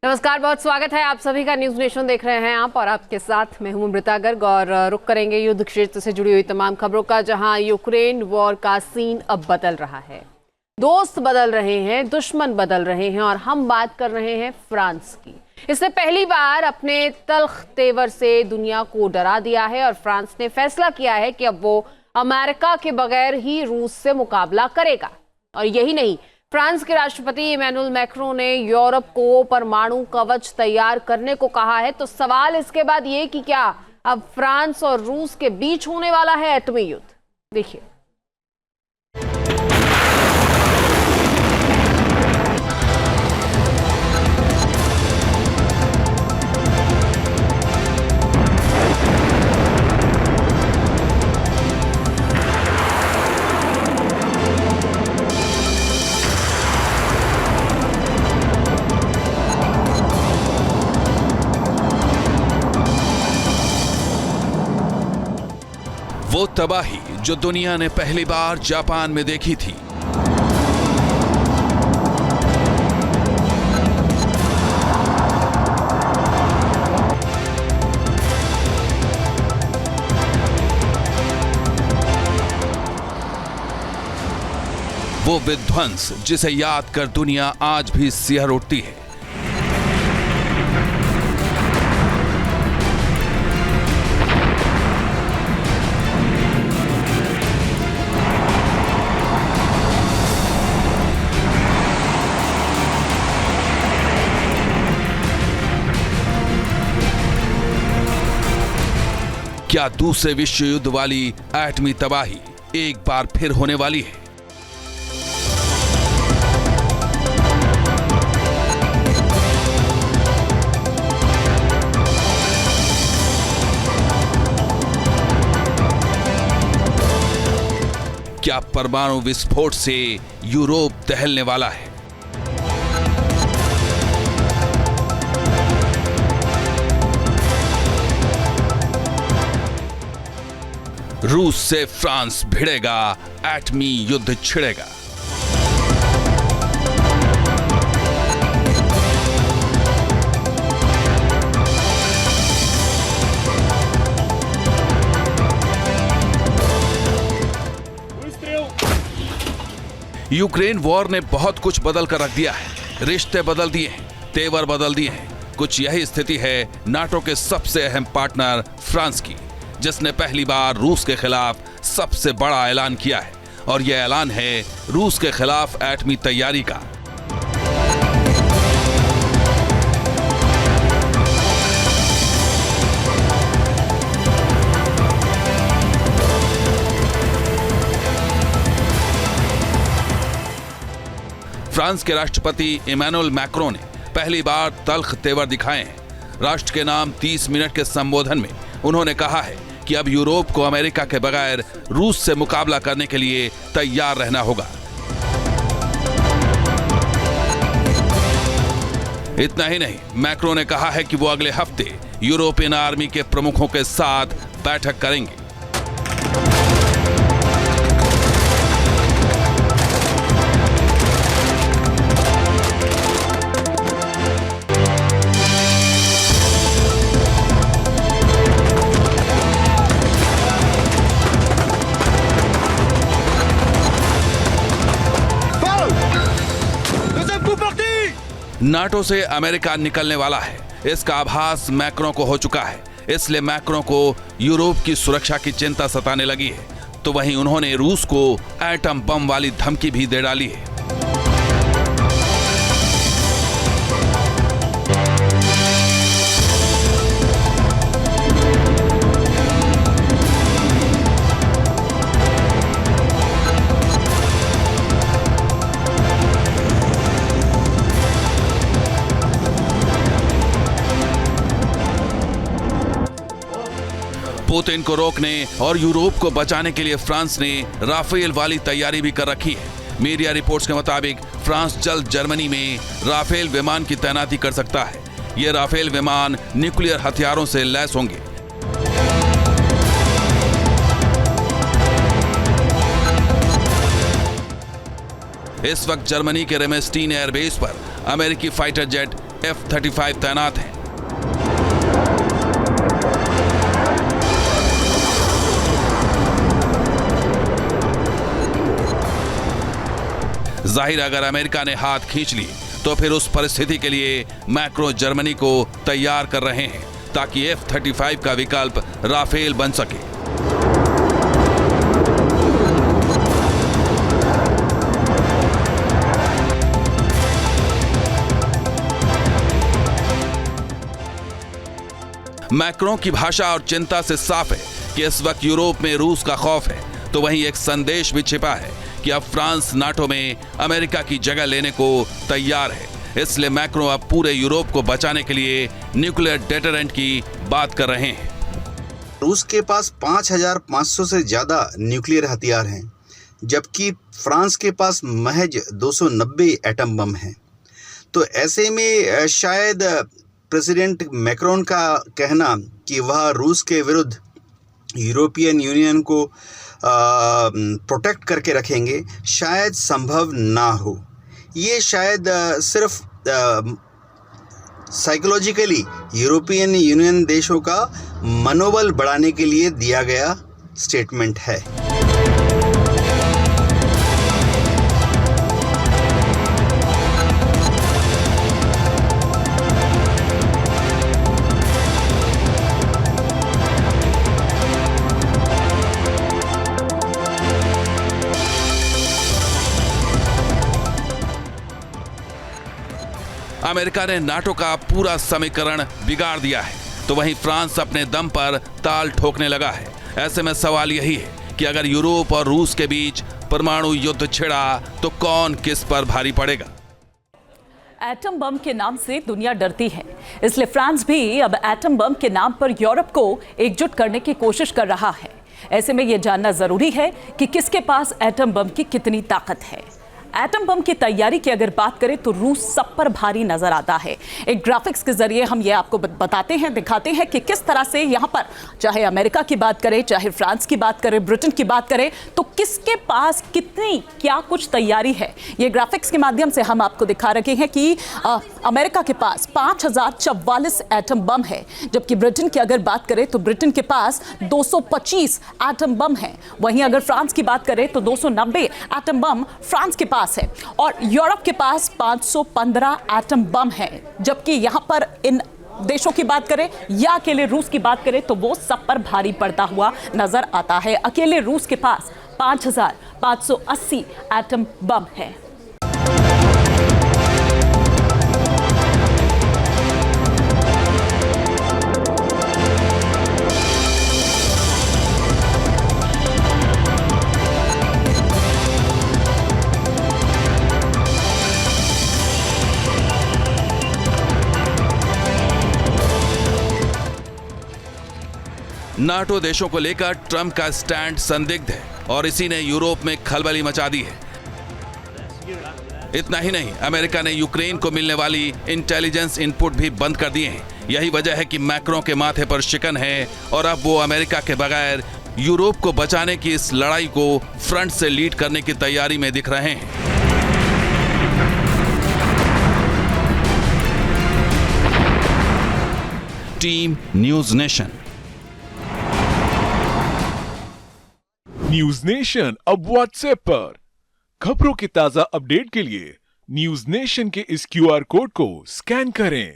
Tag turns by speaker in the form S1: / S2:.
S1: नमस्कार, बहुत स्वागत है आप सभी का। न्यूज नेशन देख रहे हैं आप और आपके साथ मैं हूं अमृता गर्ग और रुक करेंगे युद्ध क्षेत्र से जुड़ी हुई तमाम खबरों का, जहां यूक्रेन वॉर का सीन अब बदल रहा है। दोस्त बदल रहे हैं, दुश्मन बदल रहे हैं और हम बात कर रहे हैं फ्रांस की। इसने पहली बार अपने तल्ख तेवर से दुनिया को डरा दिया है और फ्रांस ने फैसला किया है कि अब वो अमेरिका के बगैर ही रूस से मुकाबला करेगा। और यही नहीं, फ्रांस के राष्ट्रपति इमैनुअल मैक्रों ने यूरोप को परमाणु कवच तैयार करने को कहा है। तो सवाल इसके बाद ये कि क्या अब फ्रांस और रूस के बीच होने वाला है एटमी युद्ध? देखिए,
S2: वो तबाही जो दुनिया ने पहली बार जापान में देखी थी। वो विध्वंस जिसे याद कर दुनिया आज भी सिहर उठती है। क्या दूसरे विश्व युद्ध वाली एटमी तबाही एक बार फिर होने वाली है? क्या परमाणु विस्फोट से यूरोप दहलने वाला है? रूस से फ्रांस भिड़ेगा, एटमी युद्ध छिड़ेगा। यूक्रेन वॉर ने बहुत कुछ बदल कर रख दिया है। रिश्ते बदल दिए हैं, तेवर बदल दिए हैं। कुछ यही स्थिति है नाटो के सबसे अहम पार्टनर फ्रांस की, जिसने पहली बार रूस के खिलाफ सबसे बड़ा ऐलान किया है। और यह ऐलान है रूस के खिलाफ एटमी तैयारी का। फ्रांस के राष्ट्रपति इमैनुअल मैक्रों ने पहली बार तल्ख तेवर दिखाए हैं। राष्ट्र के नाम 30 मिनट के संबोधन में उन्होंने कहा है कि अब यूरोप को अमेरिका के बगैर रूस से मुकाबला करने के लिए तैयार रहना होगा। इतना ही नहीं, मैक्रों ने कहा है कि वो अगले हफ्ते यूरोपियन आर्मी के प्रमुखों के साथ बैठक करेंगे। नाटो से अमेरिका निकलने वाला है, इसका आभास मैक्रों को हो चुका है। इसलिए मैक्रों को यूरोप की सुरक्षा की चिंता सताने लगी है। तो वहीं उन्होंने रूस को एटम बम वाली धमकी भी दे डाली है। पुतिन को रोकने और यूरोप को बचाने के लिए फ्रांस ने राफेल वाली तैयारी भी कर रखी है। मीडिया रिपोर्ट्स के मुताबिक फ्रांस जल्द जर्मनी में राफेल विमान की तैनाती कर सकता है। ये राफेल विमान न्यूक्लियर हथियारों से लैस होंगे। इस वक्त जर्मनी के रेमेस्टीन एयरबेस पर अमेरिकी फाइटर जेट F-35 तैनात हैं। जाहिर अगर अमेरिका ने हाथ खींच लिए तो फिर उस परिस्थिति के लिए मैक्रो जर्मनी को तैयार कर रहे हैं ताकि F-35 का विकल्प राफेल बन सके। मैक्रों की भाषा और चिंता से साफ है कि इस वक्त यूरोप में रूस का खौफ है, तो वहीं एक संदेश भी छिपा है कि अब फ्रांस नाटो में अमेरिका की जगह लेने को तैयार है। इसलिए मैक्रो अब पूरे यूरोप को बचाने के लिए न्यूक्लियर डेटरेंट की बात कर रहे हैं।
S3: रूस के पास 5,500 से ज़्यादा न्यूक्लियर हथियार हैं, जबकि फ्रांस के पास महज 290 एटम बम हैं। तो ऐसे में शायद प्रेसिडेंट मैक्रोन का कहना कि वह रूस के विरुद्ध यूरोपियन यूनियन को प्रोटेक्ट करके रखेंगे शायद संभव ना हो। ये शायद सिर्फ साइकोलॉजिकली यूरोपियन यूनियन देशों का मनोबल बढ़ाने के लिए दिया गया स्टेटमेंट है।
S2: अमेरिका ने नाटो का पूरा समीकरण बिगाड़ दिया है, तो वहीं फ्रांस अपने दम पर ताल ठोकने लगा है। ऐसे में सवाल यही है कि अगर यूरोप और रूस के बीच परमाणु युद्ध छिड़ा तो कौन किस पर भारी पड़ेगा।
S4: एटम बम के नाम से दुनिया डरती है, इसलिए फ्रांस भी अब एटम बम के नाम पर यूरोप को एकजुट करने की कोशिश कर रहा है। ऐसे में यह जानना जरूरी है कि किसके पास एटम बम की कितनी ताकत है। एटम बम की तैयारी की अगर बात करें तो रूस सब पर भारी नजर आता है। एक ग्राफिक्स के जरिए हम ये आपको बताते हैं, दिखाते हैं कि किस तरह से यहाँ पर चाहे अमेरिका की बात करें, चाहे फ्रांस की बात करें, ब्रिटेन की बात करें, तो किसके पास कितनी क्या कुछ तैयारी है। ये ग्राफिक्स के माध्यम से हम आपको दिखा रहे हैं कि अमेरिका के पास 5,044 एटम बम है, जबकि ब्रिटेन की अगर बात करें तो ब्रिटेन के पास 225 एटम बम है। वहीं अगर फ्रांस की बात करें तो 290 एटम बम फ्रांस के पास है और यूरोप के पास 515 एटम बम है। जबकि यहां पर इन देशों की बात करें या अकेले रूस की बात करें तो वो सब पर भारी पड़ता हुआ नजर आता है। अकेले रूस के पास 5,580 एटम बम है।
S2: नाटो देशों को लेकर ट्रंप का स्टैंड संदिग्ध है और इसी ने यूरोप में खलबली मचा दी है। इतना ही नहीं, अमेरिका ने यूक्रेन को मिलने वाली इंटेलिजेंस इनपुट भी बंद कर दिए हैं। यही वजह है कि मैक्रों के माथे पर शिकन है और अब वो अमेरिका के बगैर यूरोप को बचाने की इस लड़ाई को फ्रंट से लीड करने की तैयारी में दिख रहे हैं। Team news nation.
S5: News nation अब व्हाट्सएप पर खबरों की ताजा अपडेट के लिए न्यूज नेशन के इस QR कोड को स्कैन करें।